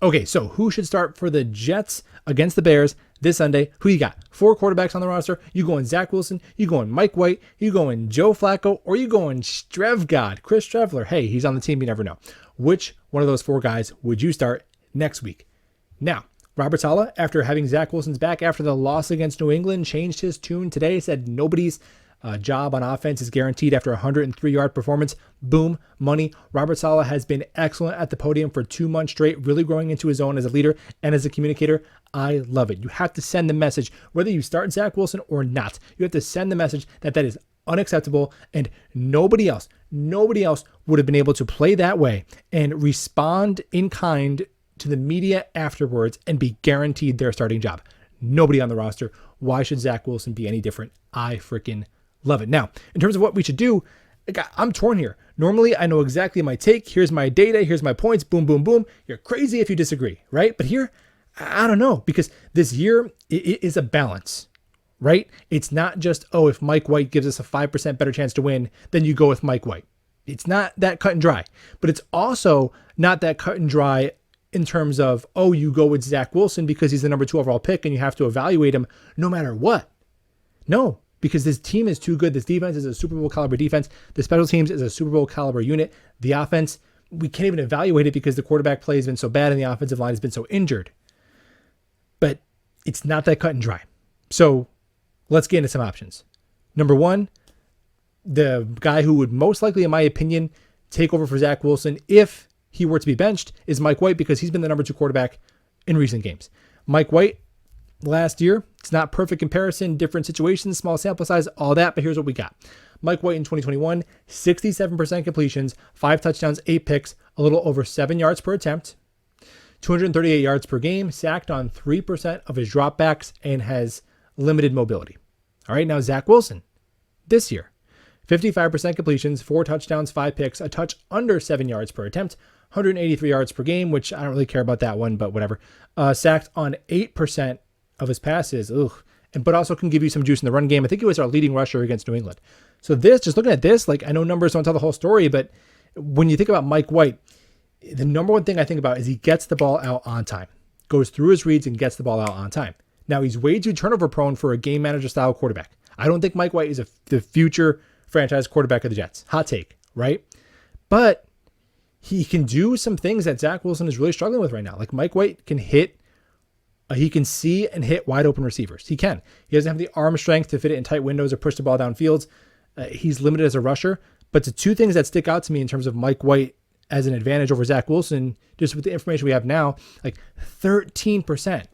Okay, so who should start for the Jets against the Bears this Sunday? Who you got? 4 quarterbacks on the roster. You going Zach Wilson? You going Mike White? You going Joe Flacco? Or you going Strevgod, Chris Strevler? Hey, he's on the team. You never know. Which one of those 4 guys would you start next week? Now, Robert Saleh, after having Zach Wilson's back after the loss against New England, changed his tune today, said nobody's job on offense is guaranteed after a 103-yard performance. Boom, money. Robert Saleh has been excellent at the podium for 2 months straight, really growing into his own as a leader and as a communicator. I love it. You have to send the message, whether you start Zach Wilson or not, you have to send the message that is unacceptable, and nobody else would have been able to play that way and respond in kind to the media afterwards and be guaranteed their starting job. Nobody on the roster. Why should Zach Wilson be any different? I freaking love it. Now, in terms of what we should do, I'm torn here. Normally, I know exactly my take. Here's my data. Here's my points. Boom, boom, boom. You're crazy if you disagree, right? But here, I don't know, because this year it is a balance, right? It's not just, oh, if Mike White gives us a 5% better chance to win, then you go with Mike White. It's not that cut and dry, but it's also not that cut and dry in terms of, oh, you go with Zach Wilson because he's the number 2 overall pick and you have to evaluate him no matter what. No, because this team is too good. This defense is a Super Bowl caliber defense. The special teams is a Super Bowl caliber unit. The offense, we can't even evaluate it because the quarterback play has been so bad and the offensive line has been so injured. But it's not that cut and dry. So let's get into some options. Number 1, the guy who would most likely, in my opinion, take over for Zach Wilson if he were to be benched is Mike White, because he's been the number 2 quarterback in recent games. Mike White last year, it's not perfect comparison, different situations, small sample size, all that, but here's what we got. Mike White in 2021, 67% completions, 5 touchdowns, 8 picks, a little over 7 yards per attempt, 238 yards per game, sacked on 3% of his dropbacks, and has limited mobility. All right, now Zach Wilson this year, 55% completions, 4 touchdowns, 5 picks, a touch under 7 yards per attempt, 183 yards per game, which I don't really care about that one, but whatever. Sacked on 8% of his passes, but also can give you some juice in the run game. I think he was our leading rusher against New England. So this, just looking at this, like, I know numbers don't tell the whole story, but when you think about Mike White, the number one thing I think about is he gets the ball out on time, goes through his reads and gets the ball out on time. Now, he's way too turnover prone for a game manager style quarterback. I don't think Mike White is the future franchise quarterback of the Jets. Hot take, right? But he can do some things that Zach Wilson is really struggling with right now. Like, Mike White can hit, he can see and hit wide open receivers. He can. He doesn't have the arm strength to fit it in tight windows or push the ball downfields. He's limited as a rusher. But the 2 things that stick out to me in terms of Mike White as an advantage over Zach Wilson, just with the information we have now, like 13%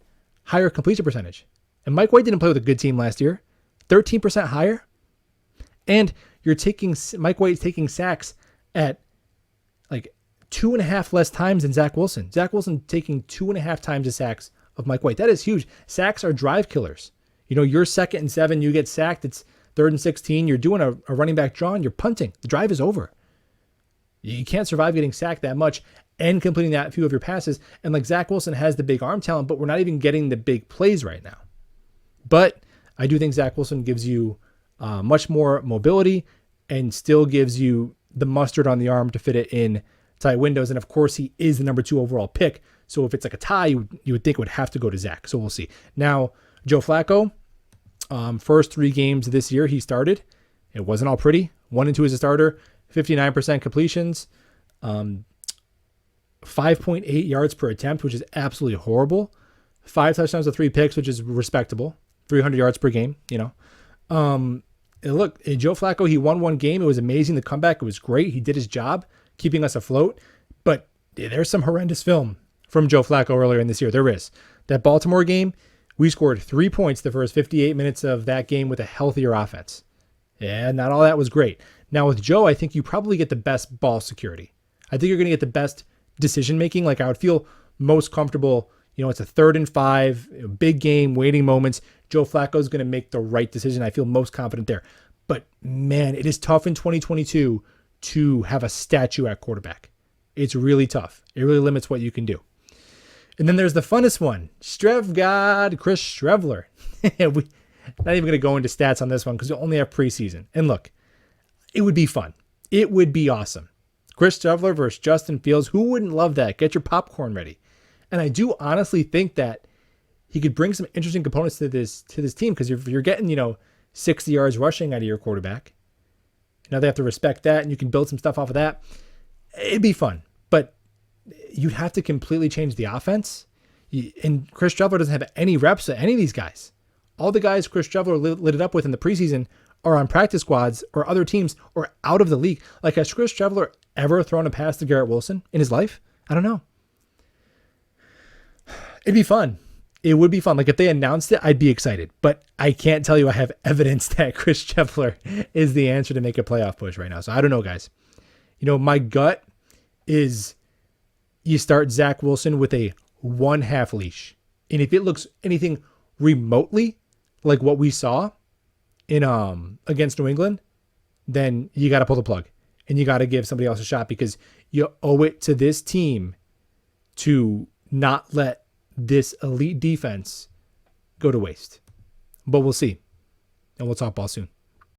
higher completion percentage. And Mike White didn't play with a good team last year. 13% higher. And Mike White's taking sacks at like 2.5 less times than Zach Wilson. Zach Wilson taking 2.5 times the sacks of Mike White. That is huge. Sacks are drive killers. You know, you're 2nd and 7, you get sacked. It's 3rd and 16. You're doing a running back draw and you're punting. The drive is over. You can't survive getting sacked that much and completing that few of your passes. And like, Zach Wilson has the big arm talent, but we're not even getting the big plays right now. But I do think Zach Wilson gives you much more mobility and still gives you the mustard on the arm to fit it in tight windows. And of course, he is the number 2 overall pick. So if it's like a tie, you would think it would have to go to Zach. So we'll see. Now, Joe Flacco, first 3 games this year he started. It wasn't all pretty. 1 and 2 as a starter, 59% completions, 5.8 yards per attempt, which is absolutely horrible. 5 touchdowns to 3 picks, which is respectable. 300 yards per game, you know. Look, Joe Flacco, he won 1 game. It was amazing. The comeback, it was great. He did his job, keeping us afloat. But there's some horrendous film from Joe Flacco earlier in this year. There is. That Baltimore game, we scored 3 points the first 58 minutes of that game with a healthier offense. Yeah, not all that was great. Now with Joe, I think you probably get the best ball security. I think you're going to get the best decision making. Like, I would feel most comfortable, you know, it's a 3rd and 5, big game, waiting moments. Joe Flacco is going to make the right decision. I feel most confident there. But man, it is tough in 2022 to have a statue at quarterback. It's really tough. It really limits what you can do. And then there's the funnest one, Strevgod, Chris Strevler. We're not even going to go into stats on this one because we only have preseason. And look, it would be fun. It would be awesome. Chris Strevler versus Justin Fields. Who wouldn't love that? Get your popcorn ready. And I do honestly think that he could bring some interesting components to this team, because if you're getting, 60 yards rushing out of your quarterback, now they have to respect that, and you can build some stuff off of that. It'd be fun, but you'd have to completely change the offense. And Chris Trevler doesn't have any reps at any of these guys. All the guys Chris Trevler lit it up with in the preseason are on practice squads or other teams or out of the league. Like, has Chris Trevler ever thrown a pass to Garrett Wilson in his life? I don't know. It'd be fun. It would be fun. Like, if they announced it, I'd be excited. But I can't tell you I have evidence that Chris Trevler is the answer to make a playoff push right now. So I don't know, guys. My gut is you start Zach Wilson with a 1/2 leash. And if it looks anything remotely like what we saw in against New England, then you got to pull the plug. And you got to give somebody else a shot, because you owe it to this team to not let this elite defense go to waste. But we'll see. And we'll talk ball soon.